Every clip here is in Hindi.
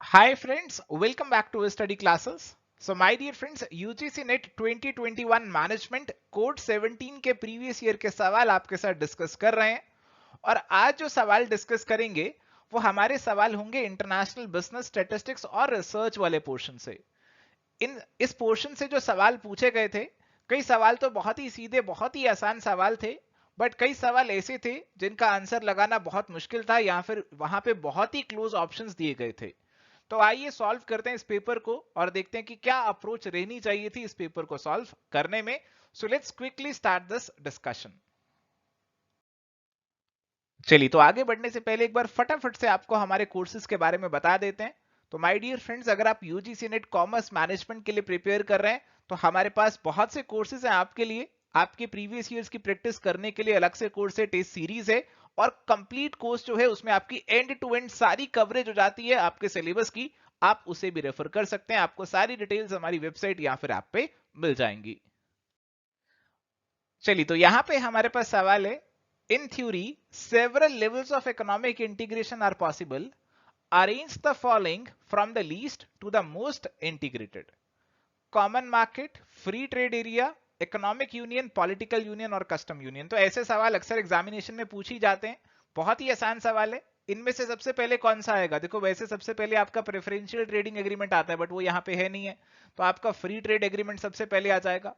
Hi friends, welcome back to study classes. So my dear friends, UGC NET 2021 management code 17 के प्रीवियस ईयर के सवाल आपके साथ डिस्कस कर रहे हैं और आज जो सवाल डिस्कस करेंगे वो हमारे सवाल होंगे इंटरनेशनल बिजनेस स्टैटिस्टिक्स और रिसर्च वाले पोर्शन से। इस पोर्शन से जो सवाल पूछे गए थे, कई सवाल तो बहुत ही सीधे बहुत ही आसान सवाल थे, बट कई सवाल ऐसे थे जिनका आंसर लगाना बहुत मुश्किल था या फिर वहां पे बहुत ही क्लोज ऑप्शंस दिए गए थे। तो आइए सॉल्व करते हैं इस पेपर को और देखते हैं कि क्या अप्रोच रहनी चाहिए थी इस पेपर को सॉल्व करने में। So let's quickly start this discussion. चलिए, तो आगे बढ़ने से पहले एक बार फटाफट से आपको हमारे कोर्सेज के बारे में बता देते हैं। तो माय डियर फ्रेंड्स, अगर आप यूजीसी नेट कॉमर्स मैनेजमेंट के लिए प्रिपेयर कर रहे हैं तो हमारे पास बहुत से कोर्सेज हैं आपके लिए। आपके प्रीवियस ईयर्स की प्रैक्टिस करने के लिए अलग से कोर्स है, टेस्ट सीरीज है, और कंप्लीट कोर्स जो है उसमें आपकी एंड टू एंड सारी कवरेज हो जाती है आपके सिलेबस की। आप उसे भी रेफर कर सकते हैं, आपको सारी डिटेल्स हमारी वेबसाइट या फिर ऐप पे मिल जाएंगी। चलिए, तो यहां पे हमारे पास सवाल है, in theory several levels of economic integration are possible, arrange the following from the least to the most integrated. Common market, free trade area, economic union, political union और कस्टम यूनियन। तो ऐसे सवाल अक्सर एग्जामिनेशन में पूछ ही जाते हैं। बहुत ही आसान सवाल है। इनमें से सबसे पहले कौन सा आएगा? देखो, वैसे सबसे पहले आपका प्रेफरेंशियल ट्रेडिंग एग्रीमेंट आता है, बट वो यहाँ पे है नहीं है, तो आपका फ्री ट्रेड एग्रीमेंट सबसे पहले आ जाएगा।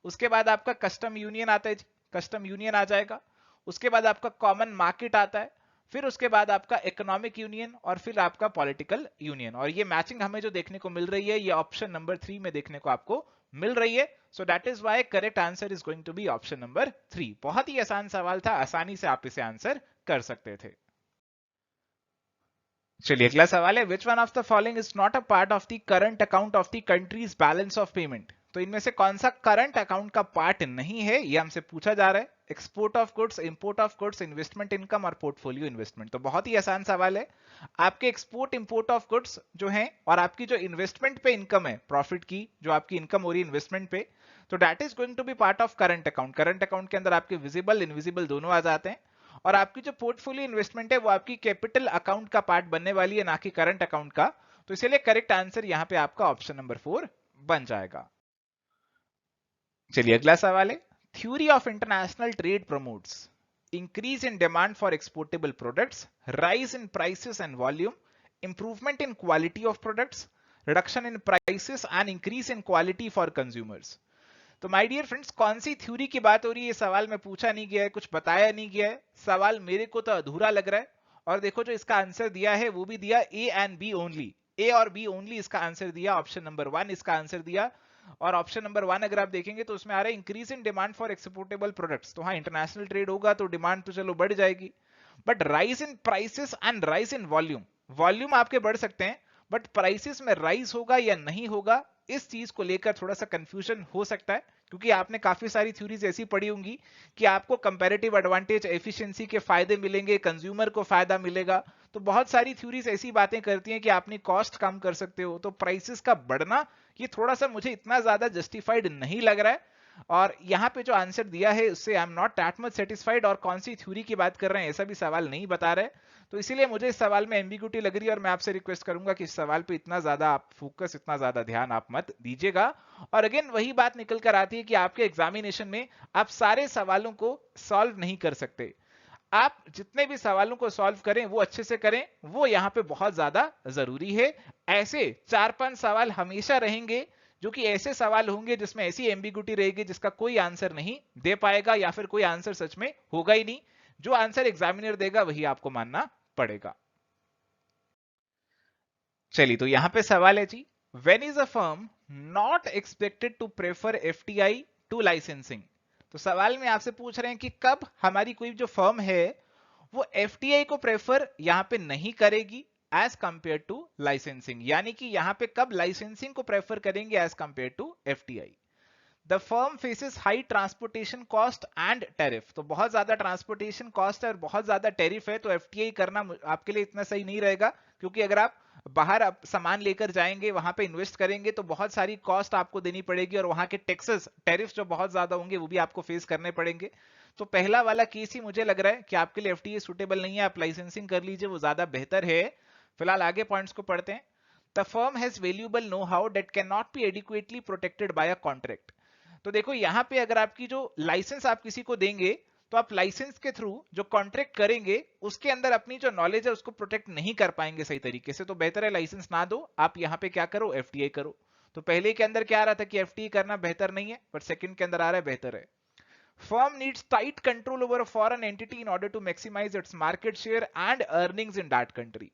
उसके बाद आपका कस्टम यूनियन आता है, कस्टम यूनियन आ जाएगा। उसके बाद आपका कॉमन मार्केट आता है, फिर उसके बाद आपका इकोनॉमिक यूनियन और फिर आपका पॉलिटिकल यूनियन। और ये मैचिंग हमें जो देखने को मिल रही है ये ऑप्शन नंबर 3 में देखने को आपको मिल रही है। So that is why correct answer is going to be option number 3। बहुत ही आसान सवाल था, आसानी से आप इसे आंसर कर सकते थे। चलिए, अगला सवाल है, विच one of the following is not a part of the current account of the countries balance of payment. तो इनमें से कौन सा करंट अकाउंट का पार्ट नहीं है, ये हमसे पूछा जा रहा है। Export of goods, import of goods, investment income और पोर्टफोलियो इन्वेस्टमेंट। तो बहुत ही आसान सवाल है। आपके एक्सपोर्ट इंपोर्ट ऑफ गुड्स जो है और आपकी जो इन्वेस्टमेंट पे इनकम है, प्रॉफिट की जो आपकी इनकम हो रही है इन्वेस्टमेंट पे, तो that is going to be part of current account. Current account के अंदर आपके विजिबल इनविजिबल दोनों आ जाते हैं। और आपकी जो पोर्टफोलियो इन्वेस्टमेंट है वो आपकी कैपिटल अकाउंट का पार्ट बनने वाली है, ना कि करंट अकाउंट का। तो इसीलिए करेक्ट आंसर यहां पे आपका ऑप्शन नंबर 4 बन जाएगा। चलिए, अगला सवाल है, theory of international trade promotes increase in demand for exportable products, rise in prices and volume, improvement in quality of products, reduction in prices and increase in quality for consumers. तो माय डियर फ्रेंड्स, कौन सी थ्योरी की बात हो रही है? ये सवाल में पूछा नहीं गया है, कुछ बताया नहीं गया है, सवाल मेरे को तो अधूरा लग रहा है। और देखो, जो इसका आंसर दिया है वो भी दिया ए एंड बी ओनली, ए और बी ओनली इसका आंसर दिया। ऑप्शन नंबर 1 इसका आंसर दिया। और ऑप्शन नंबर 1 अगर आप देखेंगे तो उसमें आ रहा है increase in demand for exportable products. तो हाँ, इंटरनेशनल ट्रेड होगा तो डिमांड तो चलो बढ़ जाएगी, but rise in prices and rise in volume, volume आपके बढ़ सकते हैं बट प्राइसेस में राइज होगा या नहीं होगा, इस चीज को लेकर थोड़ा सा कंफ्यूजन हो सकता है। क्योंकि आपने काफी सारी थ्योरीज ऐसी पढ़ी होंगी कि आपको कंपैरेटिव एडवांटेज, एफिशिएंसी के फायदे मिलेंगे, कंज्यूमर को फायदा मिलेगा। तो बहुत सारी थ्योरीज ऐसी बातें करती हैं कि आपने कॉस्ट कम कर सकते हो, तो प्राइसेस का बढ़ना ये थोड़ा सा मुझे इतना ज्यादा जस्टिफाइड नहीं लग रहा है। और यहाँ पे जो आंसर दिया है उससे I am not that much satisfied, और कौन सी थ्योरी की बात कर रहे हैं ऐसा भी सवाल नहीं बता रहे। तो इसीलिए मुझे इस सवाल में एम्बिग्यूटी लग रही है और मैं आपसे रिक्वेस्ट करूंगा कि इस सवाल पे इतना ज्यादा आप फोकस, इतना ज्यादा ध्यान आप मत दीजिएगा। और अगेन वही बात निकल कर आती है कि आपके एग्जामिनेशन में आप सारे सवालों को सॉल्व नहीं कर सकते। आप जितने भी सवालों को सॉल्व करें वो अच्छे से करें, वो यहां पे बहुत ज्यादा जरूरी है। ऐसे 4-5 सवाल हमेशा रहेंगे जो कि ऐसे सवाल होंगे जिसमें ऐसी एम्बिग्यूटी रहेगी जिसका कोई आंसर नहीं दे पाएगा या फिर कोई आंसर सच में होगा ही नहीं। जो आंसर एग्जामिनर देगा वही आपको मानना पड़ेगा। चलिए, तो यहां पे सवाल है जी, when is a firm not expected to prefer FTI to licensing. तो सवाल में आपसे पूछ रहे हैं कि कब हमारी कोई जो फर्म है वो एफटीआई को प्रेफर यहां पे नहीं करेगी एज कंपेयर टू लाइसेंसिंग, यानी कि यहां पे कब लाइसेंसिंग को प्रेफर करेंगे as compare to FTI. The firm faces high transportation cost and tariff. तो बहुत ज्यादा ट्रांसपोर्टेशन कॉस्ट है और बहुत ज्यादा टेरिफ है, तो एफटीआई करना आपके लिए इतना सही नहीं रहेगा। क्योंकि अगर आप बाहर सामान लेकर जाएंगे, वहां पे इन्वेस्ट करेंगे, तो बहुत सारी कॉस्ट आपको देनी पड़ेगी और वहां के टैक्सेस, टेरिफ जो बहुत ज्यादा होंगे वो भी आपको फेस करने पड़ेंगे। तो पहला वाला केस ही मुझे लग रहा है कि आपके लिए एफटीआई सुटेबल नहीं है, आप लाइसेंसिंग कर लीजिए, वो ज्यादा बेहतर है। फिलहाल आगे पॉइंट्स को पढ़ते हैं। The firm has valuable know how that can not be adequately protected by a contract. तो देखो यहाँ पे अगर आपकी जो लाइसेंस आप किसी को देंगे तो आप लाइसेंस के थ्रू जो कॉन्ट्रैक्ट करेंगे उसके अंदर अपनी जो नॉलेज है उसको प्रोटेक्ट नहीं कर पाएंगे सही तरीके से, तो बेहतर है लाइसेंस ना दो, आप यहाँ पे क्या करो, एफटीआई करो। तो पहले के अंदर क्या आ रहा था कि एफटीआई करना बेहतर नहीं है, पर सेकंड के अंदर आ रहा है बेहतर है। Firm needs tight control over a foreign entity in order to maximize its market share and earnings in that country.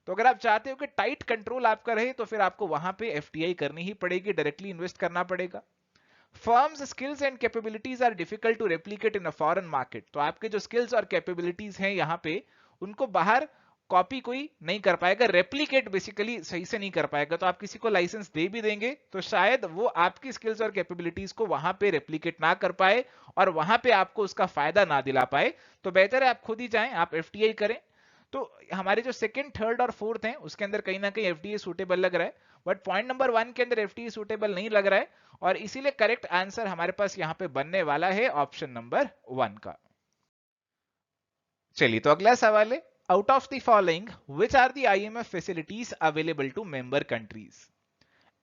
तो अगर आप चाहते हो कि टाइट कंट्रोल आपका रहे तो फिर आपको वहां पे एफटीआई करनी ही पड़ेगी, डायरेक्टली इन्वेस्ट करना पड़ेगा। Firms skills and capabilities are difficult to replicate in a foreign market. तो आपके जो skills और capabilities हैं यहाँ पे उनको बाहर कॉपी कोई नहीं कर पाएगा, रेप्लीकेट बेसिकली सही से नहीं कर पाएगा। तो आप किसी को लाइसेंस दे भी देंगे तो शायद वो आपकी स्किल्स और कैपेबिलिटीज को वहां पे रेप्लीकेट ना कर पाए और वहां पे आपको उसका फायदा ना दिला पाए। तो बेहतर है आप खुद ही जाएं, आप एफटीआई करें। तो हमारे जो सेकंड, थर्ड और फोर्थ हैं उसके अंदर कहीं ना कहीं एफडीए सूटेबल लग रहा है, बट पॉइंट नंबर 1 के अंदर एफडीए सूटेबल नहीं लग रहा है, और इसीलिए करेक्ट आंसर हमारे पास यहां पे बनने वाला है ऑप्शन नंबर 1 का। चलिए तो अगला सवाल है, out of the following which are the IMF facilities available to member countries?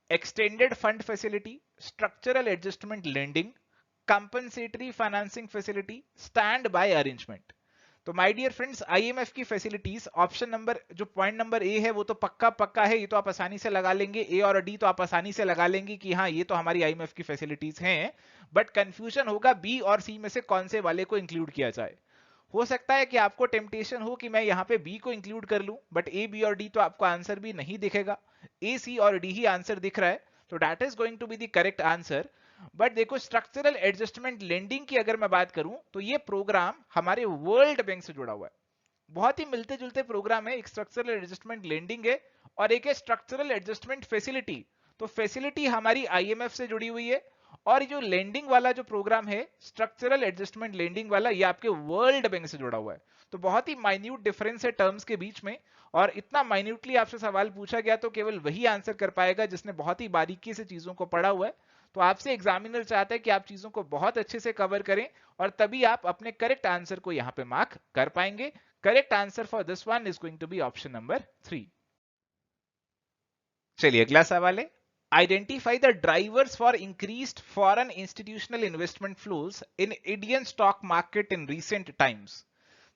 Extended fund facility, structural adjustment lending, compensatory financing facility, stand by arrangement. तो माय डियर फ्रेंड्स, आईएमएफ की फैसिलिटीज ऑप्शन नंबर जो पॉइंट नंबर ए है वो तो पक्का पक्का है, ये तो आप आसानी से लगा लेंगे, ए और डी तो आप आसानी से लगा लेंगे कि हाँ ये तो हमारी आईएमएफ की फैसिलिटीज हैं। बट कंफ्यूजन होगा बी और सी में से कौन से वाले को इंक्लूड किया जाए। हो सकता है कि आपको टेम्पटेशन हो कि मैं यहाँ पे बी को इंक्लूड कर लूं, बट ए बी और डी तो आपको आंसर भी नहीं दिखेगा, ए सी और डी ही आंसर दिख रहा है, तो that is going to be the correct answer. But देखो स्ट्रक्चरल एडजस्टमेंट लेंडिंग की अगर मैं बात करूं तो ये प्रोग्राम हमारे वर्ल्ड बैंक से जुड़ा हुआ है, बहुत ही मिलते जुलते प्रोग्राम है। एक स्ट्रक्चरल एडजस्टमेंट लेंडिंग है और एक है स्ट्रक्चरल एडजस्टमेंट फैसिलिटी। तो फैसिलिटी हमारी आईएमएफ से जुड़ी हुई है और जो लेंडिंग वाला जो प्रोग्राम है स्ट्रक्चरल एडजस्टमेंट लेंडिंग वाला, ये आपके वर्ल्ड बैंक से जुड़ा हुआ है। तो बहुत ही माइन्यूट डिफरेंस है टर्म्स के बीच में, और इतना माइन्यूटली आपसे सवाल पूछा गया तो केवल वही आंसर कर पाएगा जिसने बहुत ही बारीकी से चीजों को पढ़ा हुआ है। तो आपसे एग्जामिनर चाहता है कि आप चीजों को बहुत अच्छे से कवर करें और तभी आप अपने करेक्ट आंसर को यहां पे मार्क कर पाएंगे। Correct answer for this one is going to be option number 3। चलिए अगला सवाल है, identify the drivers for increased foreign institutional investment flows in Indian stock market in recent times.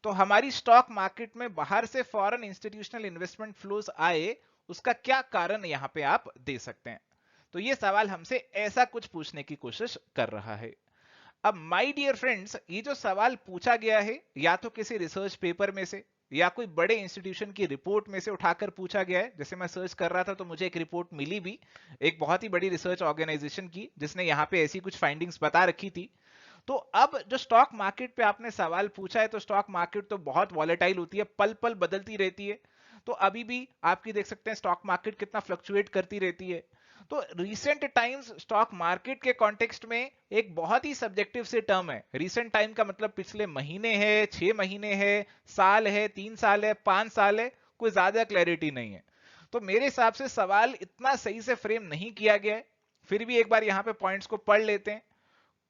तो हमारी स्टॉक मार्केट में बाहर से फॉरेन इंस्टीट्यूशनल इन्वेस्टमेंट फ्लोज आए, उसका क्या कारण यहां पे आप दे सकते हैं। तो ये सवाल हमसे ऐसा कुछ पूछने की कोशिश कर रहा है। अब माय डियर फ्रेंड्स, ये जो सवाल पूछा गया है या तो किसी रिसर्च पेपर में से या कोई बड़े इंस्टीट्यूशन की रिपोर्ट में से उठाकर पूछा गया है। जैसे मैं सर्च कर रहा था तो मुझे एक रिपोर्ट मिली भी, एक बहुत ही बड़ी रिसर्च ऑर्गेनाइजेशन की, जिसने यहाँ पे ऐसी कुछ फाइंडिंग्स बता रखी थी। तो अब जो स्टॉक मार्केट पे आपने सवाल पूछा है, तो स्टॉक मार्केट तो बहुत वॉलेटाइल होती है, पल पल बदलती रहती है। तो अभी भी आपकी देख सकते हैं स्टॉक मार्केट कितना फ्लक्चुएट करती रहती है। तो रीसेंट टाइम्स स्टॉक मार्केट के कॉन्टेक्स्ट में एक बहुत ही सब्जेक्टिव से टर्म है। रीसेंट टाइम का मतलब पिछले महीने है, 6 महीने है, साल है, 3 साल है, 5 साल है, कोई ज्यादा क्लैरिटी नहीं है। तो मेरे हिसाब से सवाल इतना सही से फ्रेम नहीं किया गया है। फिर भी एक बार यहां पे पॉइंट्स को पढ़ लेते हैं।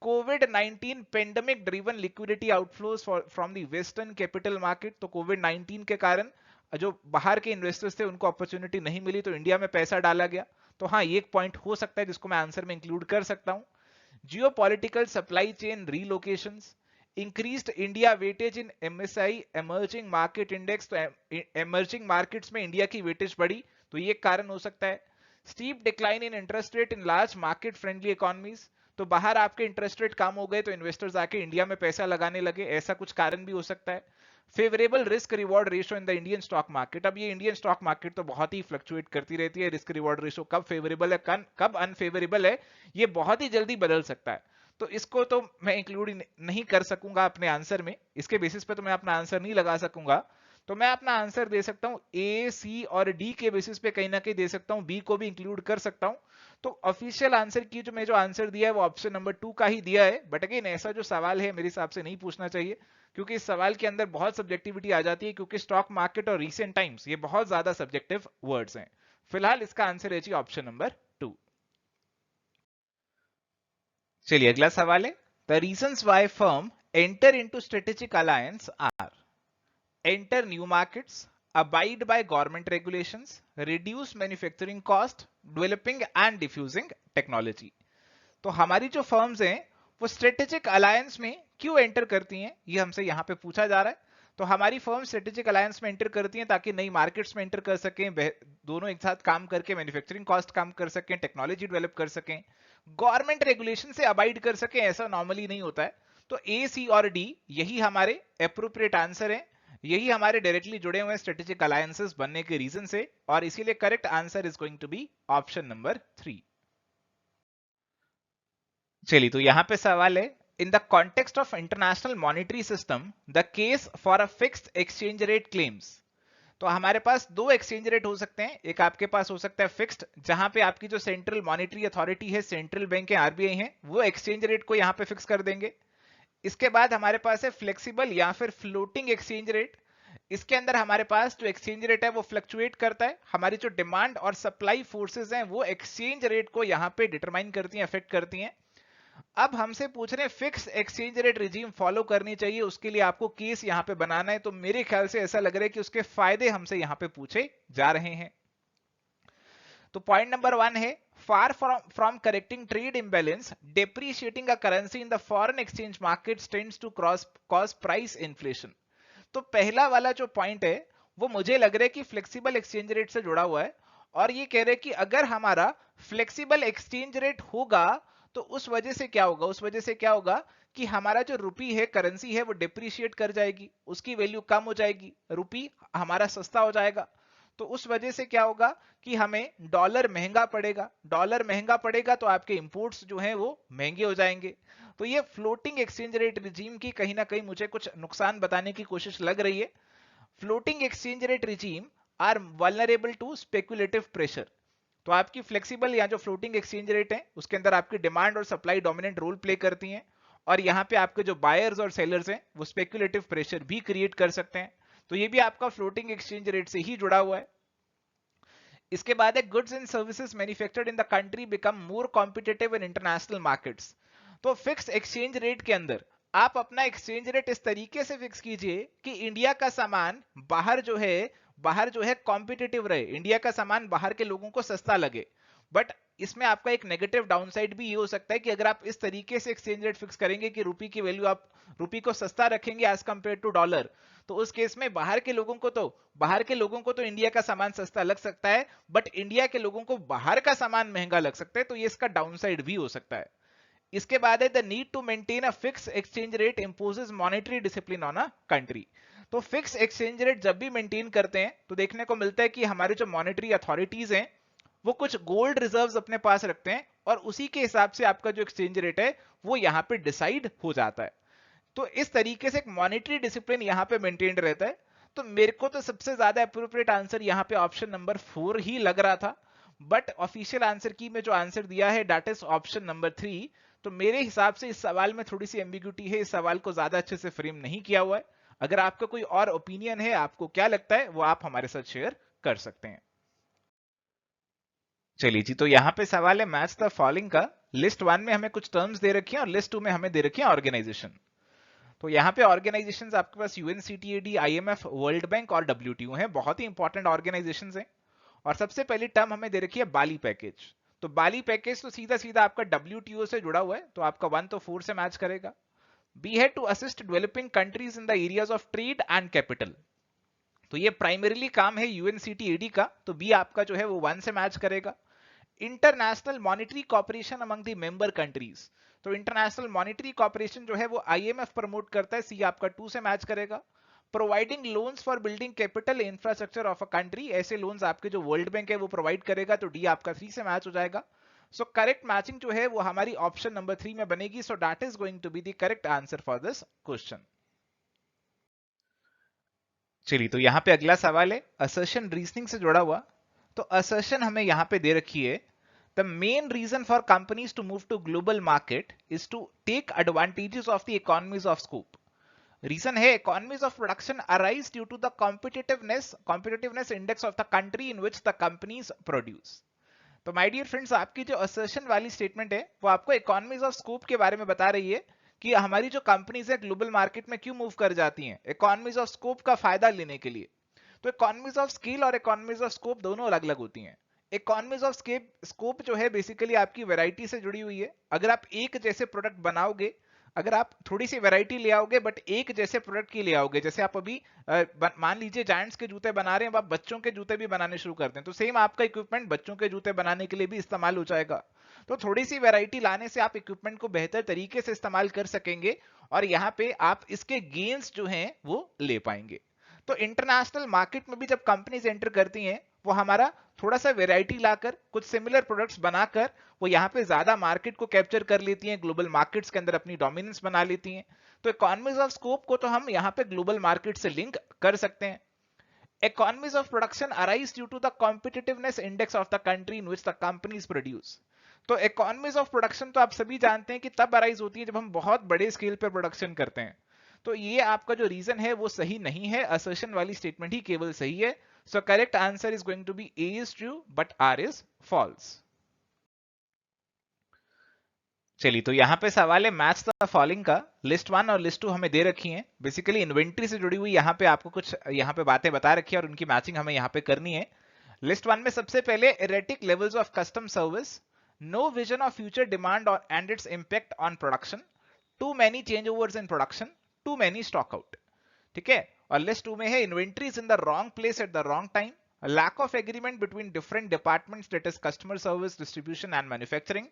कोविड-19 pandemic driven liquidity outflows from the western capital market. तो कोविड-19 के कारण जो बाहर के इन्वेस्टर्स थे उनको अपॉर्चुनिटी नहीं मिली तो इंडिया में पैसा डाला गया। तो हाँ, ये एक पॉइंट हो सकता है जिसको मैं आंसर में इंक्लूड कर सकता हूं। Geopolitical supply chain relocations, increased India weightage in MSI emerging market index. तो एमर्जिंग मार्केट्स में इंडिया की वेटेज बढ़ी, तो ये कारण हो सकता है। Steep decline in interest rate in large market friendly economies. तो बाहर आपके इंटरेस्ट रेट कम हो गए तो इन्वेस्टर्स आके इंडिया में पैसा लगाने लगे, ऐसा कुछ कारण भी हो सकता है। Favourable risk reward ratio in the Indian stock market. अब ये इंडियन स्टॉक मार्केट तो बहुत ही फ्लक्चुएट करती रहती है, रिस्क रिवॉर्ड रेशियो कब फेवरेबल है कब अनफेवरेबल है ये बहुत ही जल्दी बदल सकता है। तो इसको तो मैं इंक्लूड नहीं कर सकूंगा अपने आंसर में, इसके बेसिस पे तो मैं अपना आंसर नहीं लगा सकूंगा। तो मैं अपना आंसर दे सकता हूं ए, सी और डी के बेसिस पे कहीं ना कहीं दे सकता हूं, बी को भी इंक्लूड कर सकता हूं। तो ऑफिशियल आंसर की जो आंसर दिया है वो ऑप्शन नंबर 2 का ही दिया है। बट अगेन ऐसा जो सवाल है मेरे हिसाब से नहीं पूछना चाहिए, क्योंकि इस सवाल के अंदर बहुत सब्जेक्टिविटी आ जाती है, क्योंकि स्टॉक मार्केट और रीसेंट टाइम्स ये बहुत ज्यादा सब्जेक्टिव वर्ड्स हैं। फिलहाल इसका आंसर है जी ऑप्शन नंबर 2। चलिए अगला सवाल है, the reasons why firm enter into strategic alliance are enter new markets, abide by government regulations, reduce manufacturing cost, developing and diffusing technology. तो हमारी जो फर्म्स हैं वो स्ट्रेटेजिक अलायंस में क्यों एंटर करती हैं, ये हमसे यहाँ पे पूछा जा रहा है। तो हमारी फर्म स्ट्रेटेजिक अलायंस में एंटर करती हैं ताकि नई मार्केट्स में एंटर कर सकें, दोनों एक साथ काम करके मैन्युफैक्चरिंग कॉस्ट कम कर सकें, टेक्नोलॉजी डेवलप कर सकें, गवर्नमेंट रेगुलेशन से अबाइड कर सकें। ऐसा नॉर्मली नहीं होता है। तो ए, सी और डी यही हमारे एप्रोप्रिएट आंसर है, यही हमारे डायरेक्टली जुड़े हुए स्ट्रेटेजिक अलायंसेस बनने के रीजन से, और इसीलिए correct answer is going to be option number 3। चलिए, तो यहां पे सवाल है, in the context of international monetary system the case for a fixed exchange rate claims. तो हमारे पास दो एक्सचेंज रेट हो सकते हैं। एक आपके पास हो सकता है फिक्स्ड, जहां पे आपकी जो सेंट्रल मॉनिटरी अथॉरिटी है, सेंट्रल बैंक है, आरबीआई है, वो एक्सचेंज रेट को यहां पे फिक्स कर देंगे। इसके बाद हमारे पास है फ्लेक्सिबल या फिर फ्लोटिंग एक्सचेंज रेट। इसके अंदर हमारे पास जो एक्सचेंज रेट है वो फ्लक्चुएट करता है। हमारी जो डिमांड और सप्लाई फोर्सेस हैं वो एक्सचेंज रेट को यहां पे डिटरमाइन करती हैं, अफेक्ट करती हैं। अब हमसे पूछ रहे हैं fix exchange rate regime follow करनी चाहिए, उसके लिए आपको केस यहां पे बनाना है। तो मेरे ख्याल से ऐसा लग रहा है कि उसके फायदे हमसे यहां पे पूछे जा रहे हैं। तो पॉइंट नंबर 1 है, far from correcting trade imbalance, depreciating a currency in the foreign exchange market tends to cause price inflation. तो पहला वाला जो पॉइंट है वो मुझे लग रहा है कि फ्लेक्सिबल एक्सचेंज रेट से जुड़ा हुआ है, और ये कह रहे हैं कि अगर हमारा फ्लेक्सिबल एक्सचेंज रेट होगा तो उस वजह से क्या होगा, उस वजह से क्या होगा कि हमारा जो रुपी है, करेंसी है, वो डिप्रिशिएट कर जाएगी, उसकी वैल्यू कम हो जाएगी, रुपी हमारा सस्ता हो जाएगा। तो उस वजह से क्या होगा कि हमें डॉलर महंगा पड़ेगा, डॉलर महंगा पड़ेगा तो आपके इंपोर्ट्स जो हैं वो महंगे हो जाएंगे। तो ये फ्लोटिंग एक्सचेंज रेट रिजीम की कहीं ना कहीं मुझे कुछ नुकसान बताने की कोशिश लग रही है। Floating exchange rate regime are vulnerable to speculative pressure. तो आपकी फ्लेक्सिबल या जो फ्लोटिंग एक्सचेंज रेट है उसके अंदर आपकी डिमांड और सप्लाई डोमिनेंट रोल प्ले करती हैं, और यहाँ पे आपके जो बायर्स और सेलर्स हैं वो स्पेकुलेटिव प्रेशर भी क्रिएट कर सकते हैं। तो ये भी आपका फ्लोटिंग एक्सचेंज रेट से ही जुड़ा हुआ है। इसके बाद है, goods and services manufactured in the country become more competitive in international markets. तो फिक्स एक्सचेंज रेट के अंदर आप अपना एक्सचेंज रेट इस तरीके से फिक्स कीजिए कि इंडिया का सामान बाहर जो है कॉम्पिटिटिव रहे, इंडिया का सामान बाहर के लोगों को सस्ता लगे। बट इसमें आपका एक नेगेटिव डाउनसाइड भी ये हो सकता है कि अगर आप इस तरीके से एक्सचेंज रेट फिक्स करेंगे कि रुपी की वैल्यू, आप रुपी को सस्ता रखेंगे एज कंपेयर टू डॉलर, तो उस केस में बाहर के लोगों को तो इंडिया का सामान सस्ता लग सकता है, बट इंडिया के लोगों को बाहर का सामान महंगा लग सकता है। तो ये इसका डाउनसाइड भी हो सकता है। इसके बाद है, the need to maintain a fix exchange rate imposes monetary discipline on a country. तो फिक्स एक्सचेंज रेट जब भी मेंटेन करते हैं तो देखने को मिलता है कि हमारे जो मॉनेटरी अथॉरिटीज हैं वो कुछ गोल्ड रिजर्व्स अपने पास रखते हैं, और उसी के हिसाब से आपका जो एक्सचेंज रेट है वो यहां पे डिसाइड हो जाता है। तो इस तरीके से एक मॉनेटरी डिसिप्लिन यहां पे मेंटेन्ड रहता है। तो मेरे को तो सबसे ज्यादा अप्रोप्रिएट आंसर यहां पे ऑप्शन नंबर 4 ही लग रहा था, बट ऑफिशियल आंसर की में जो आंसर दिया है दैट इज ऑप्शन नंबर 3। तो मेरे हिसाब से इस सवाल में थोड़ी सी एम्बिग्यूटी है, इस सवाल को ज्यादा अच्छे से फ्रेम नहीं किया हुआ है। अगर आपका कोई और ओपिनियन है, आपको क्या लगता है, वो आप हमारे साथ शेयर कर सकते हैं। चलिए जी, तो यहाँ पे सवाल है मैच द फॉलोइंग का। लिस्ट 1 में हमें कुछ टर्म्स दे रखी हैं और लिस्ट 2 में हमें दे रखी है ऑर्गेनाइजेशन। तो यहाँ पे ऑर्गेनाइजेशंस आपके पास यूएनसीटीएडी, आईएमएफ, वर्ल्ड बैंक और डब्ल्यूटीओ हैं, बहुत ही इंपॉर्टेंट ऑर्गेनाइजेशंस हैं। और सबसे पहली टर्म हमें दे रखी है बाली पैकेज। तो बाली पैकेज तो सीधा सीधा आपका डब्ल्यूटीओ से जुड़ा हुआ है, तो आपका 1 तो 4 से मैच करेगा। बी है, to assist developing countries in the areas of trade and capital. तो ये प्राइमरीली काम है यूएनसीटीएडी का, तो बी आपका जो है वो 1 से मैच करेगा। International monetary corporation among the member countries. तो इंटरनेशनल मॉनिटरी कॉर्पोरेशन जो है वो आईएमएफ प्रमोट करता है, सी आपका 2 से मैच करेगा। Providing loans for building capital infrastructure of a country, ऐसे लोन्स आपके जो वर्ल्ड बैंक है वो प्रोवाइड करेगा, तो डी आपका 3 से मैच हो जाएगा। सो करेक्ट मैचिंग जो है वो हमारी ऑप्शन नंबर 3 में बनेगी। So that is going to be the correct answer for this question. चलिए, तो यहां पे अगला सवाल है असर्शन रीजनिंग से जुड़ा हुआ। तो असर्शन हमें यहां पे दे रखी है, the main reason for companies to move to global market is to take advantages of the economies of scope. Reason है, economies of production arise due to the competitiveness index of the country in which the companies produce. तो माय डियर फ्रेंड्स, आपकी जो असर्शन वाली स्टेटमेंट है वो आपको इकोनॉमीज ऑफ स्कोप के बारे में बता रही है कि हमारी जो कंपनीज है ग्लोबल मार्केट में क्यों मूव कर जाती हैं, इकोनॉमीज ऑफ स्कोप का फायदा लेने के लिए। तो इकोनॉमीज ऑफ स्केल और इकोनॉमीज ऑफ स्कोप दोनों अलग अलग होती हैं। इकोनॉमीज ऑफ स्कोप जो है बेसिकली आपकी वैरायटी से जुड़ी हुई है। अगर आप एक जैसे प्रोडक्ट बनाओगे, अगर आप थोड़ी सी वैरायटी ले आओगे बट एक जैसे प्रोडक्ट की ले आओगे, जैसे आप अभी मान लीजिए जायंट्स के जूते बना रहे हैं, अब आप बच्चों के जूते भी बनाने शुरू कर दें, तो सेम आपका इक्विपमेंट बच्चों के जूते बनाने के लिए भी इस्तेमाल हो जाएगा। तो थोड़ी सी वैरायटी लाने से आप इक्विपमेंट को बेहतर तरीके से इस्तेमाल कर सकेंगे और यहाँ पे आप इसके गेन्स जो हैं वो ले पाएंगे। तो इंटरनेशनल मार्केट में भी जब कंपनीज एंटर करती हैं, वो हमारा थोड़ा सा वैरायटी लाकर कुछ सिमिलर प्रोडक्ट्स बनाकर वो यहाँ पे ज्यादा मार्केट को कैप्चर कर लेती हैं, ग्लोबल मार्केट्स के अंदर अपनी डोमिनेंस बना लेती हैं। तो इकोनॉमीज ऑफ स्कोप को तो हम यहाँ पे ग्लोबल मार्केट से लिंक कर सकते हैं। Economies of production arise due to the competitiveness index of the country in which the companies produce. तो economies of production तो आप सभी जानते हैं कि तब अराइज होती है जब हम बहुत बड़े स्केल पर प्रोडक्शन करते हैं। तो ये आपका जो रीजन है वो सही नहीं है, असर्शन वाली स्टेटमेंट ही केवल सही है। So correct answer is going to be A is true but R is false. चलिए, तो यहां पे सवाल है मैच द फॉलोइंग का। लिस्ट 1 और लिस्ट 2 हमें दे रखी हैं, बेसिकली इन्वेंट्री से जुड़ी हुई यहां पे आपको कुछ यहां पे बातें बता रखी है और उनकी मैचिंग हमें यहां पे करनी है। लिस्ट 1 में सबसे पहले erratic levels of custom service, no vision of future demand and its impact on production, too many change overs in production, too many stock out. ठीक है। और लिस्ट 2 में है inventories in the wrong place at the wrong time, lack of agreement between different departments that is customer service, distribution and manufacturing,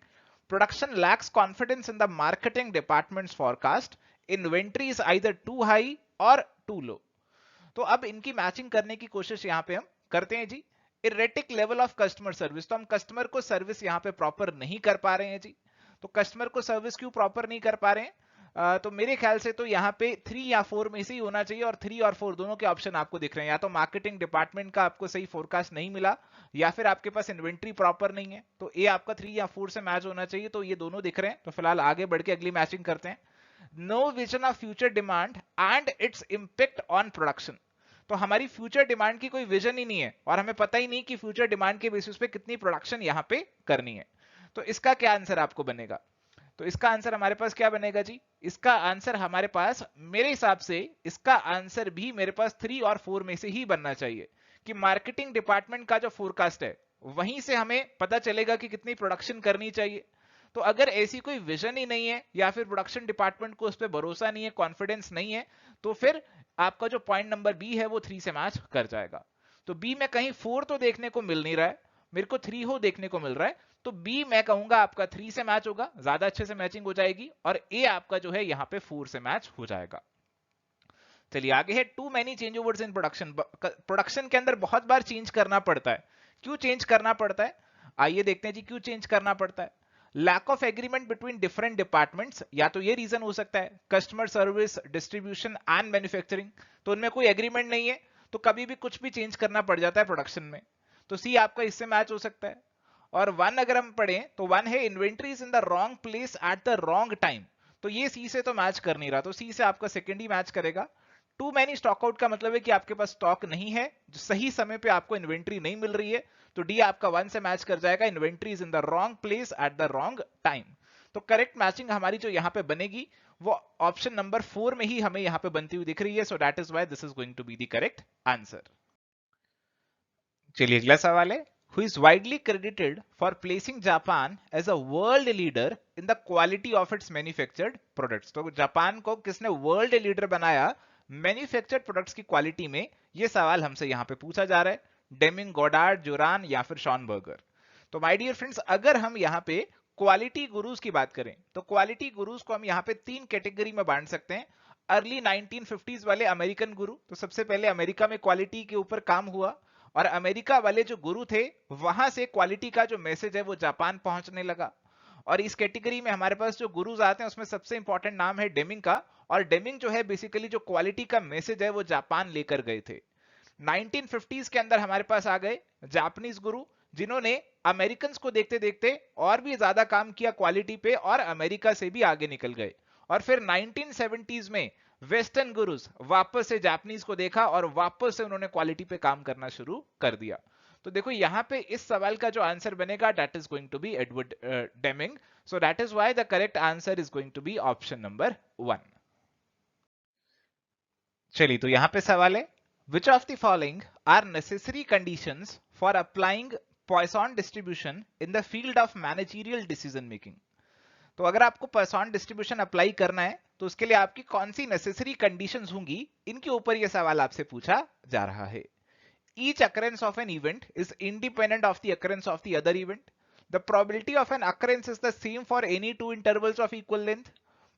production lacks confidence in the marketing department's forecast, inventory is either too high or too low। तो अब इनकी मैचिंग करने की कोशिश यहां पे हम करते हैं जी। Erratic level of customer service, तो हम कस्टमर को सर्विस यहां पे प्रॉपर नहीं कर पा रहे हैं जी। तो कस्टमर को सर्विस क्यों प्रॉपर नहीं कर पा रहे हैं? तो मेरे ख्याल से तो यहाँ पे 3 या 4 में से ही होना चाहिए, और 3 और 4 दोनों के ऑप्शन आपको दिख रहे हैं। या तो मार्केटिंग डिपार्टमेंट का आपको सही फोरकास्ट नहीं मिला, या फिर आपके पास इन्वेंट्री प्रॉपर नहीं है। तो ए आपका 3 या 4 से मैच होना चाहिए। तो ये दोनों दिख रहे हैं। तो फिलहाल आगे बढ़ के अगली मैचिंग करते हैं। No vision of future demand and its impact on production, तो हमारी फ्यूचर डिमांड की कोई विजन ही नहीं है और हमें पता ही नहीं कि फ्यूचर डिमांड के बेसिस पे कितनी प्रोडक्शन यहां पे करनी है। तो इसका क्या आंसर आपको बनेगा? तो इसका आंसर हमारे पास क्या बनेगा जी? इसका आंसर हमारे पास, मेरे हिसाब से इसका आंसर भी मेरे पास 3 और 4 में से ही बनना चाहिए कि मार्केटिंग डिपार्टमेंट का जो फोरकास्ट है वहीं से हमें पता चलेगा कि कितनी प्रोडक्शन करनी चाहिए। तो अगर ऐसी कोई विजन ही नहीं है या फिर प्रोडक्शन डिपार्टमेंट को उस पर भरोसा नहीं है, कॉन्फिडेंस नहीं है, तो फिर आपका जो पॉइंट नंबर बी है वो 3 से मैच कर जाएगा। तो बी में कहीं 4 तो देखने को मिल नहीं रहा है, मेरे को 3 हो देखने को मिल रहा है। तो बी मैं कहूंगा आपका 3 से मैच होगा, ज्यादा अच्छे से मैचिंग हो जाएगी, और ए आपका जो है यहां पे 4 से मैच हो जाएगा। चलिए आगे है too many change overs in production. Production के अंदर बहुत बार चेंज करना पड़ता है। क्यों चेंज करना पड़ता है? आइए देखते हैं जी क्यों चेंज करना पड़ता है। Lack of agreement between different departments, या तो ये रीजन हो सकता है customer service, distribution and manufacturing, तो उनमें कोई एग्रीमेंट नहीं है, तो कभी भी कुछ भी चेंज करना पड़ जाता है प्रोडक्शन में। तो सी आपका इससे मैच हो सकता है। और 1 अगर हम पढ़ें तो 1 है inventories in the wrong place at the wrong time, तो ये सी से तो मैच कर नहीं रहा, तो सी से आपका सेकंड ही मैच करेगा। टू मैनी स्टॉक आउट का मतलब है कि आपके पास स्टॉक नहीं है, जो सही समय पे आपको इन्वेंट्री नहीं मिल रही है, तो डी आपका 1 से मैच कर जाएगा, inventories in the wrong place at the wrong time. तो करेक्ट मैचिंग हमारी जो यहां पे बनेगी वो ऑप्शन नंबर 4 में ही हमें यहां पे बनती हुई दिख रही है। So that is why this is going to be the correct answer. चलिए अगला सवाल है, who is widely credited for placing Japan as a world leader in the quality of its manufactured products। तो जापान को किसने वर्ल्ड लीडर बनाया मैन्युफैक्चर्ड प्रोडक्ट्स की क्वालिटी में? ये सवाल हमसे यहां पे पूछा जा रहा है। डेमिंग, गोडार्ड, जोरान या फिर शॉनबर्गर। तो माय डियर फ्रेंड्स, अगर हम यहां पे क्वालिटी गुरुज की बात करें तो क्वालिटी गुरुज को हम यहां पे 3 कैटेगरी में बांट सकते हैं। अर्ली 1950s वाले अमेरिकन गुरु, तो सबसे पहले अमेरिका में क्वालिटी के ऊपर काम हुआ, और अमेरिका वाले जो गुरु थे वहां से क्वालिटी का जो मैसेज है वो जापान पहुंचने लगा। और इस कैटेगरी में हमारे पास जो गुरुज आते हैं उसमें सबसे इंपॉर्टेंट नाम है डेमिंग का, और डेमिंग जो है बेसिकली जो क्वालिटी का मैसेज है वो जापान लेकर गए थे। 1950s के अंदर हमारे पास आ गए जापानीज गुरु, जिन्होंने अमेरिकन को देखते देखते और भी ज्यादा काम किया क्वालिटी पे और अमेरिका से भी आगे निकल गए। और फिर 1970s में वेस्टर्न गुरुज वापस से जापानीज को देखा और वापस से उन्होंने क्वालिटी पे काम करना शुरू कर दिया। तो देखो यहां पे इस सवाल का जो आंसर बनेगा that is going to be Edward Deming. So that is why the correct answer is going to be option number 1। चलिए तो यहां पे सवाल है, Which of the following are necessary conditions for applying Poisson distribution in the field of managerial decision making? तो अगर आपको Poisson distribution अप्लाई करना है तो उसके लिए आपकी कौन सी नेसेसरी कंडीशंस होंगी, इनके ऊपर यह सवाल आपसे पूछा जा रहा है. Each occurrence of an event is independent of the occurrence of the other event. The probability of an occurrence is the same for any two intervals of equal length.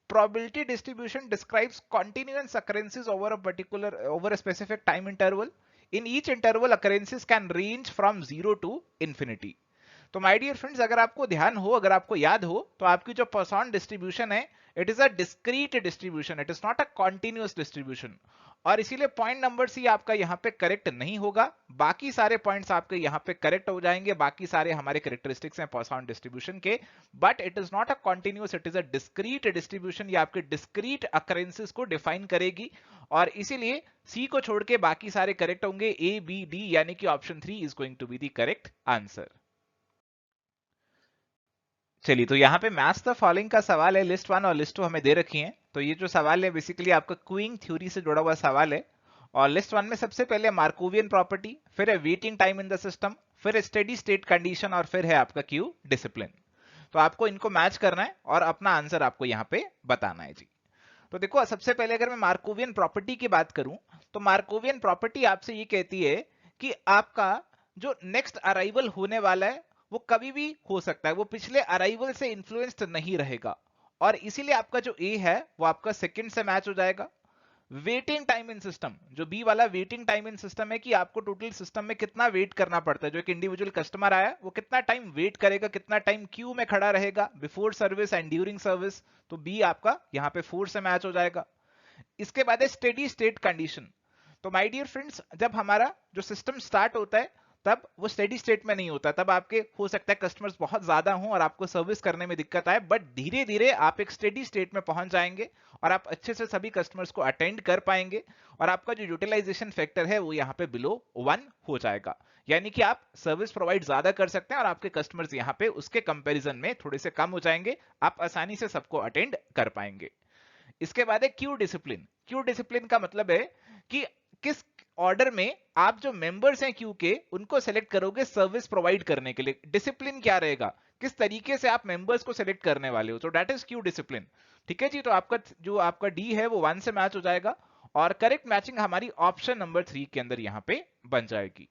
Probability distribution describes continuous occurrences over a specific time interval. In each interval, occurrences can range from 0 to infinity. तो माय डियर फ्रेंड्स, अगर आपको ध्यान हो, अगर आपको याद हो, तो आपकी जो Poisson डिस्ट्रीब्यूशन है, it is a discrete distribution, it is not a continuous distribution. और इसीलिए पॉइंट नंबर सी आपका यहाँ पे करेक्ट नहीं होगा, बाकी सारे पॉइंट्स आपके यहाँ पे करेक्ट हो जाएंगे. बाकी सारे हमारे करेक्टरिस्टिक्स हैं Poisson डिस्ट्रीब्यूशन के, but it is not a continuous, it is a discrete distribution. ये आपके डिस्क्रीट अकरेंसेस को डिफाइन करेगी, और इसीलिए सी को छोड़ के बाकी सारे करेक्ट होंगे. ए बी डी, यानी कि option 3 is going to be the correct answer. चलिए, तो यहाँ पे मैच द फॉलोइंग का सवाल है. लिस्ट 1 और लिस्ट 2 हमें दे रखी हैं. तो ये जो सवाल है बेसिकली आपका क्यूइंग थ्योरी से जुड़ा हुआ सवाल है. और लिस्ट 1 में सबसे पहले मार्कोवियन प्रॉपर्टी, फिर है waiting time in the system, फिर है स्टेडी स्टेट कंडीशन, और फिर है आपका क्यू डिसिप्लिन. तो आपको इनको मैच करना है और अपना आंसर आपको यहाँ पे बताना है जी. तो देखो, सबसे पहले अगर मैं मार्कोवियन प्रॉपर्टी की बात करूं, तो मार्कोवियन प्रॉपर्टी आपसे ये कहती है कि आपका जो नेक्स्ट अराइवल होने वाला है वो कभी भी हो सकता है, वो पिछले अराइवल से इन्फ्लुएंस्ड नहीं रहेगा, और इसीलिए आपका जो ए है वो आपका सेकंड से मैच हो जाएगा. वेटिंग टाइम इन सिस्टम, जो बी वाला वेटिंग टाइम इन सिस्टम है कि आपको टोटल सिस्टम में कितना वेट करना पड़ता है, जो एक इंडिविजुअल कस्टमर आया वो कितना टाइम वेट करेगा, कितना टाइम क्यू में खड़ा रहेगा before service and during service, तो बी आपका यहाँ पे 4 से मैच हो जाएगा. इसके बाद है स्टेडी स्टेट कंडीशन. तो माय डियर फ्रेंड्स, जब हमारा जो सिस्टम स्टार्ट होता है तब वो स्टेडी स्टेट में नहीं होता, तब आपके हो सकता है कस्टमर्स बहुत ज्यादा हों और आपको सर्विस करने में दिक्कत आए, बट धीरे धीरे आप एक स्टेडी स्टेट में पहुंच जाएंगे और आप अच्छे से सभी कस्टमर्स को अटेंड कर पाएंगे, और आपका जो यूटिलाइजेशन फैक्टर है वो यहाँ पे बिलो 1 हो जाएगा. यानी कि आप सर्विस प्रोवाइड ज्यादा कर सकते हैं और आपके कस्टमर्स यहाँ पे उसके कंपेरिजन में थोड़े से कम हो जाएंगे, आप आसानी से सबको अटेंड कर पाएंगे. इसके बाद है क्यू डिसिप्लिन. क्यू डिसिप्लिन का मतलब है कि किस ऑर्डर में आप जो मेंबर्स हैं क्यू के उनको सेलेक्ट करोगे सर्विस प्रोवाइड करने के लिए. डिसिप्लिन क्या रहेगा, किस तरीके से आप मेंबर्स को सेलेक्ट करने वाले हो, तो दैट इज क्यू डिसिप्लिन. ठीक है जी. तो आपका जो आपका डी है वो 1 से मैच हो जाएगा, और करेक्ट मैचिंग हमारी ऑप्शन नंबर 3 के अंदर यहां पे बन जाएगी.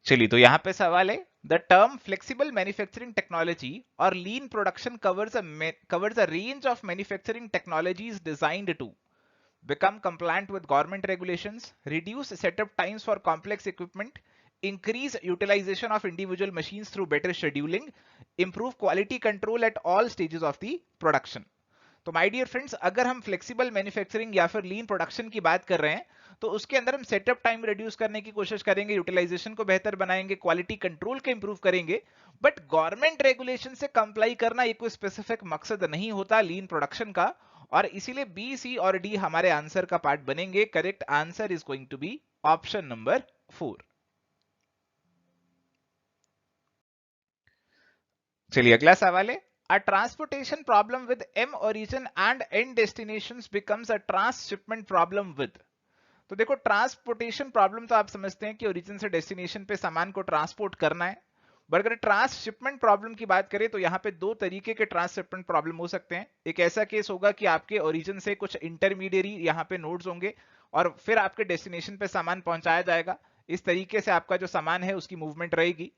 चलिए, तो यहां पे सवाल है, the term flexible manufacturing technology और lean production covers a range of manufacturing technologies designed to become compliant with government regulations, reduce setup times for complex equipment, increase utilization of individual machines through better scheduling, improve quality control at all stages of the production. तो माय डियर फ्रेंड्स, अगर हम फ्लेक्सिबल मैन्युफैक्चरिंग या फिर लीन प्रोडक्शन की बात कर रहे हैं, तो उसके अंदर हम सेटअप टाइम रिड्यूस करने की कोशिश करेंगे, यूटिलाइजेशन को बेहतर बनाएंगे, क्वालिटी कंट्रोल को इंप्रूव करेंगे, बट गवर्नमेंट रेगुलेशन से कंप्लाई करना ये कोई स्पेसिफिक मकसद नहीं होता लीन प्रोडक्शन का, और इसीलिए बी, सी और डी हमारे आंसर का पार्ट बनेंगे. Correct answer is going to be option number 4. चलिए, अगला सवाल है, a transportation problem with m origin and end destinations becomes a transshipment problem with. तो देखो, ट्रांसपोर्टेशन प्रॉब्लम तो आप समझते हैं कि ओरिजिन से डेस्टिनेशन पे सामान को ट्रांसपोर्ट करना है, बट अगर ट्रांसशिपमेंट प्रॉब्लम की बात करें तो यहाँ पे 2 तरीके के ट्रांसशिपमेंट प्रॉब्लम हो सकते हैं. एक ऐसा केस होगा कि आपके ओरिजिन से कुछ इंटरमीडिएरी यहाँ पे नोड्स होंगे और फिर आपके डेस्टिनेशन पे सामान पहुंचाया जाएगा, इस तरीके से आपका जो सामान है उसकी मूवमेंट रहेगी.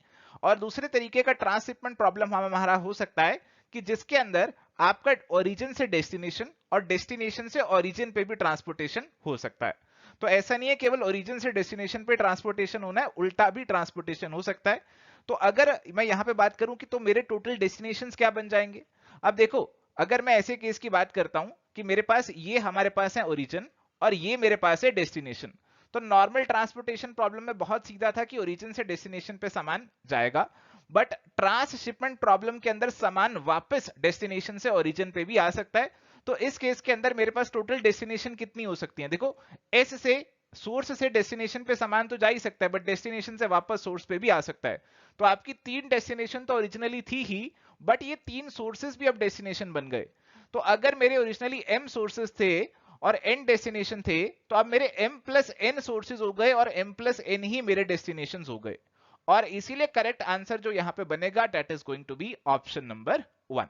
और दूसरे तरीके का ट्रांसशिपमेंट प्रॉब्लम हमारा हो सकता है कि जिसके अंदर आपका ओरिजिन से डेस्टिनेशन और डेस्टिनेशन से ओरिजिन पे भी ट्रांसपोर्टेशन हो सकता है. तो ऐसा नहीं है केवल ओरिजिन से डेस्टिनेशन पे ट्रांसपोर्टेशन होना है, उल्टा भी ट्रांसपोर्टेशन हो सकता है. तो अगर मैं यहां पे बात करूं कि तो मेरे टोटल डेस्टिनेशंस क्या बन जाएंगे. अब देखो, अगर मैं ऐसे केस की बात करता हूं कि मेरे पास ये हमारे पास है ओरिजिन और ये मेरे पास है डेस्टिनेशन, तो नॉर्मल ट्रांसपोर्टेशन प्रॉब्लम में बहुत सीधा था कि ओरिजिन से डेस्टिनेशन पे सामान जाएगा, बट ट्रांसशिपमेंट प्रॉब्लम के अंदर सामान वापस डेस्टिनेशन से ओरिजिन पे भी आ सकता है. तो इस केस के अंदर मेरे पास टोटल डेस्टिनेशन कितनी हो सकती है. देखो, एस से सोर्स से डेस्टिनेशन पे सामान तो जा ही सकता है, बट डेस्टिनेशन से वापस सोर्स पे भी आ सकता है. तो आपकी 3 डेस्टिनेशन तो ओरिजिनली थी ही, बट ये 3 सोर्सेस भी अब डेस्टिनेशन बन गए. तो अगर मेरे ओरिजिनली m सोर्सेस थे और n डेस्टिनेशन थे, तो अब मेरे m प्लस n सोर्सेज हो गए और m प्लस n ही मेरे डेस्टिनेशन हो गए, और इसीलिए करेक्ट आंसर जो यहां पे बनेगा that is going to be option number 1।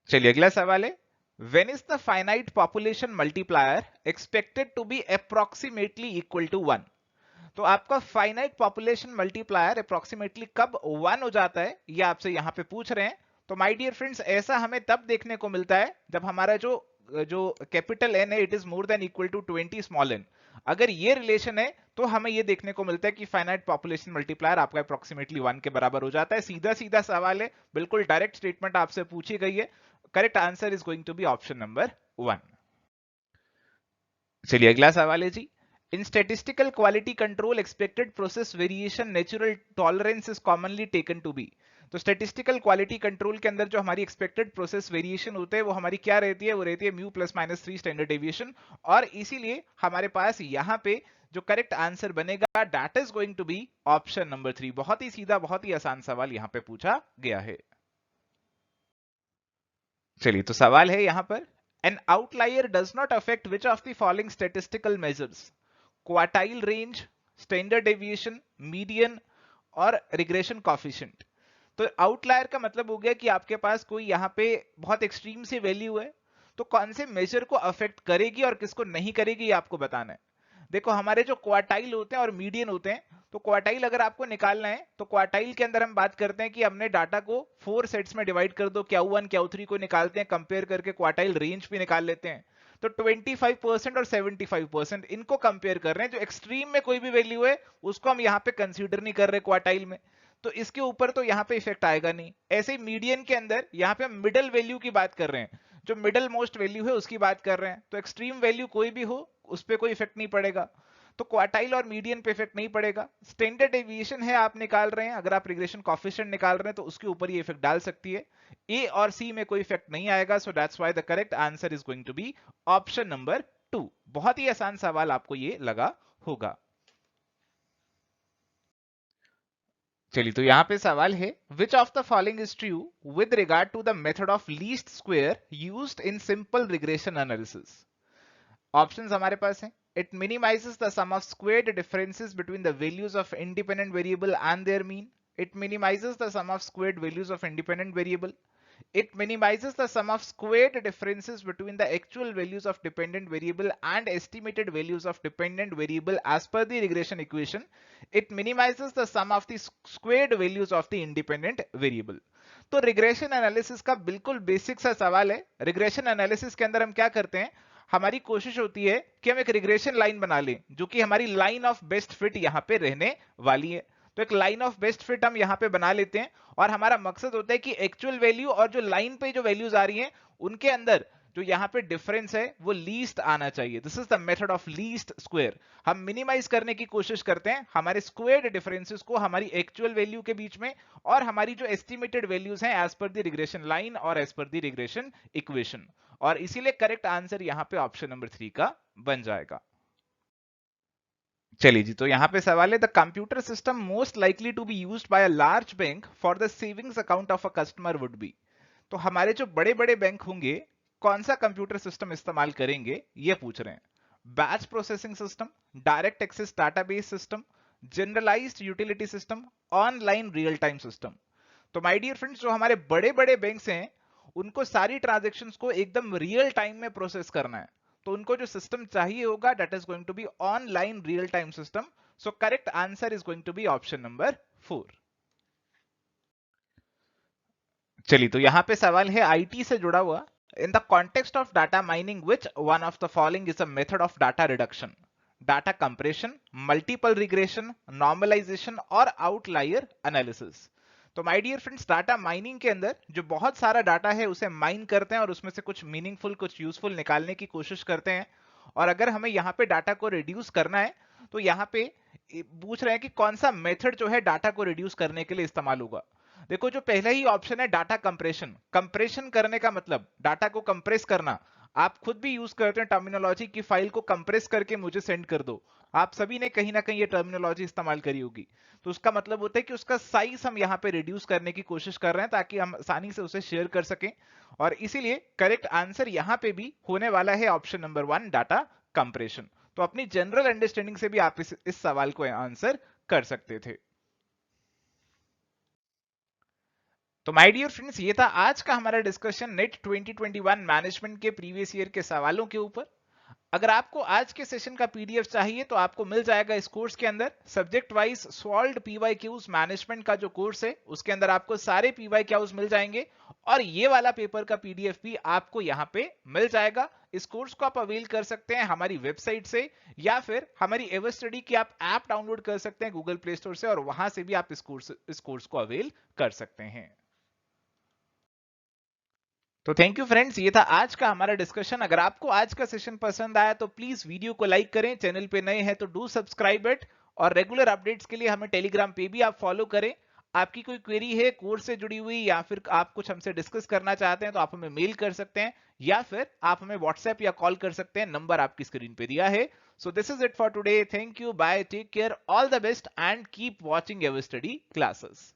चलिए अगला सवाल है, when is the finite population multiplier expected to be approximately equal to 1? तो आपका फाइनाइट पॉपुलेशन मल्टीप्लायर अप्रोक्सीमेटली कब 1 हो जाता है, ये आपसे यहां पे पूछ रहे हैं। तो माय डियर फ्रेंड्स, ऐसा हमें तब देखने को मिलता है जब हमारा जो जो कैपिटल एन है it is more than equal to 20 small N. अगर ये रिलेशन है तो हमें ये देखने को मिलता है कि फाइनाइट पॉपुलेशन मल्टीप्लायर आपका अप्रोक्सीमेटली 1 के बराबर हो जाता है। सीधा सीधा सवाल है, बिल्कुल डायरेक्ट स्टेटमेंट आपसे पूछी गई है। Correct answer is going to be option number 1। चलिए अगला सवाल है जी, in statistical quality control expected process variation natural tolerance is commonly taken to be. तो स्टैटिस्टिकल क्वालिटी कंट्रोल के अंदर जो हमारी एक्सपेक्टेड प्रोसेस वेरिएशन होते हैं वो हमारी क्या रहती है, वो रहती है mu plus minus 3 standard deviation, और इसीलिए हमारे पास यहां पे जो करेक्ट आंसर बनेगा that is going to be option number 3। बहुत ही सीधा, बहुत ही आसान सवाल यहां पे पूछा गया है। चलिए तो सवाल है यहां पर, N outlier does not affect which of the following statistical measures, quartile range, standard deviation, median और रिग्रेशन कॉफिशिएंट। तो आउटलायर का मतलब हो गया कि आपके पास कोई यहाँ पे बहुत एक्सट्रीम सी वैल्यू है, तो कौन से मेजर को अफेक्ट करेगी और किसको नहीं करेगी ये आपको बताना है। देखो हमारे जो क्वार्टाइल होते हैं और मीडियन होते हैं, तो क्वार्टाइल अगर आपको निकालना है तो क्वार्टाइल के अंदर हम बात करते हैं कि हमने डाटा को 4 सेट्स में डिवाइड कर दो, Q1 Q3 को निकालते हैं, कंपेयर करके क्वार्टाइल रेंज भी निकाल लेते हैं। तो 25% और 75% इनको कंपेयर कर रहे हैं, जो एक्सट्रीम में कोई भी वैल्यू है उसको हम यहाँ पे कंसीडर नहीं कर रहे क्वार्टाइल में, तो इसके ऊपर तो यहाँ पे इफेक्ट आएगा नहीं। ऐसे ही मीडियन के अंदर यहाँ पे हम मिडल वैल्यू की बात कर रहे हैं, जो मिडल मोस्ट वैल्यू है उसकी बात कर रहे हैं, तो एक्सट्रीम वैल्यू कोई भी हो उस पर कोई इफेक्ट नहीं पड़ेगा, तो क्वार्टाइल और मीडियन पे इफेक्ट नहीं पड़ेगा। स्टैंडर्ड डेविएशन है आप निकाल रहे हैं, अगर आप रिग्रेशन कॉफिशिएंट निकाल रहे हैं तो उसके ऊपर ये इफेक्ट डाल सकती है। ए और सी में कोई इफेक्ट नहीं आएगा, so that's why the correct answer is going to be option number 2। बहुत ही आसान सवाल आपको ये लगा होगा। चलिए तो यहां पे सवाल है, which of the following is true with regard to the method of least square used in simple regression analysis. Options हमारे पास हैं, it minimizes the sum of squared differences between the values of independent variable and their mean, it minimizes the sum of squared values of independent variable, it minimizes the sum of squared differences between the actual values of dependent variable and estimated values of dependent variable as per the regression equation, it minimizes the sum of the squared values of the independent variable। तो रिग्रेशन एनालिसिस का बिल्कुल बेसिक सा सवाल है। रिग्रेशन एनालिसिस के अंदर हम क्या करते हैं, हमारी कोशिश होती है कि हम एक रिग्रेशन लाइन बना लें जो कि हमारी लाइन ऑफ बेस्ट फिट यहां पे रहने वाली है। तो एक लाइन ऑफ बेस्ट फिट हम यहां पे बना लेते हैं, और हमारा मकसद होता है कि एक्चुअल वैल्यू और जो लाइन पे जो वैल्यूज आ रही हैं उनके अंदर जो यहाँ पे डिफरेंस है वो लीस्ट आना चाहिए। This is the method of least square. हम मिनिमाइज करने की कोशिश करते हैं हमारे स्क्वायर्ड डिफरेंसेस को हमारी एक्चुअल वैल्यू के बीच में और हमारी जो एस्टिमेटेड वैल्यूज हैं as per the regression line और as per the regression equation, और इसीलिए करेक्ट आंसर यहाँ पे ऑप्शन नंबर 3 का बन जाएगा। चलिए जी, तो यहां पे सवाल है, the computer system most likely to be used by a large bank for the savings account of a customer would be. तो हमारे जो बड़े बड़े बैंक होंगे कौन सा कंप्यूटर सिस्टम इस्तेमाल करेंगे ये पूछ रहे हैं। Batch processing system, direct access database system, generalised utility system, online real time system. तो माय डियर फ्रेंड्स, जो हमारे बड़े बड़े बैंक्स हैं उनको सारी ट्रांजैक्शंस को एकदम रियल टाइम में प्रोसेस करना है, तो उनको जो सिस्टम चाहिए होगा that is going to be online real time system. So correct answer is going to be option number 4। चलिए तो यहां पे सवाल है आईटी से जुड़ा हुआ, in the context of data mining which one of the following is a method of data reduction, data compression, multiple regression, normalisation और आउटलायर एनालिसिस। तो my dear friends, data mining के अंदर जो बहुत सारा डाटा है उसे माइन करते हैं और उसमें से कुछ मीनिंगफुल कुछ यूजफुल निकालने की कोशिश करते हैं, और अगर हमें यहाँ पे डाटा को रिड्यूस करना है तो यहाँ पे पूछ रहे हैं कि कौन सा मेथड जो है डाटा को रिड्यूस करने के लिए इस्तेमाल होगा। देखो जो पहला ही ऑप्शन है डाटा कंप्रेशन, कंप्रेशन करने का मतलब डाटा को कंप्रेस करना। आप खुद भी यूज करते हैं टर्मिनोलॉजी की फाइल को कंप्रेस करके मुझे सेंड कर दो। आप सभी ने कहीं ना कहीं ये टर्मिनोलॉजी इस्तेमाल करी होगी। तो उसका मतलब होता है कि उसका साइज हम यहाँ पे रिड्यूस करने की कोशिश कर रहे हैं ताकि हम आसानी से उसे शेयर कर सकें। और इसीलिए करेक्ट आंसर यहाँ पे भी होने वाला है ऑप्शन नंबर 1, डाटा कंप्रेशन। तो अपनी जनरल अंडरस्टैंडिंग से भी आप इस सवाल को आंसर कर सकते थे। तो माय डियर फ्रेंड्स, ये था आज का हमारा डिस्कशन नेट 2021 मैनेजमेंट के प्रीवियस ईयर के सवालों के ऊपर। अगर आपको आज के सेशन का पीडीएफ चाहिए तो आपको मिल जाएगा इस कोर्स के अंदर। Subject wise solved PY Qs management का जो कोर्स है उसके अंदर आपको सारे पीवाई क्यूज मिल जाएंगे, और ये वाला पेपर का पीडीएफ भी आपको यहाँ पे मिल जाएगा। इस कोर्स को आप अवेल कर सकते हैं हमारी वेबसाइट से, या फिर हमारी एवर स्टडी की आप ऐप डाउनलोड कर सकते हैं गूगल प्ले स्टोर से, और वहां से भी आप इस कोर्स को अवेल कर सकते हैं। तो थैंक यू फ्रेंड्स, ये था आज का हमारा डिस्कशन। अगर आपको आज का सेशन पसंद आया तो प्लीज वीडियो को लाइक करें, चैनल पे नए हैं तो डू सब्सक्राइब इट, और रेगुलर अपडेट्स के लिए हमें टेलीग्राम पे भी आप फॉलो करें। आपकी कोई क्वेरी है कोर्स से जुड़ी हुई, या फिर आप कुछ हमसे डिस्कस करना चाहते हैं तो आप हमें मेल कर सकते हैं, या फिर आप हमें व्हाट्सएप या कॉल कर सकते हैं। नंबर आपकी स्क्रीन पे दिया है। So this is it for today. Thank you, bye, take care, all the best and keep watching ever study classes.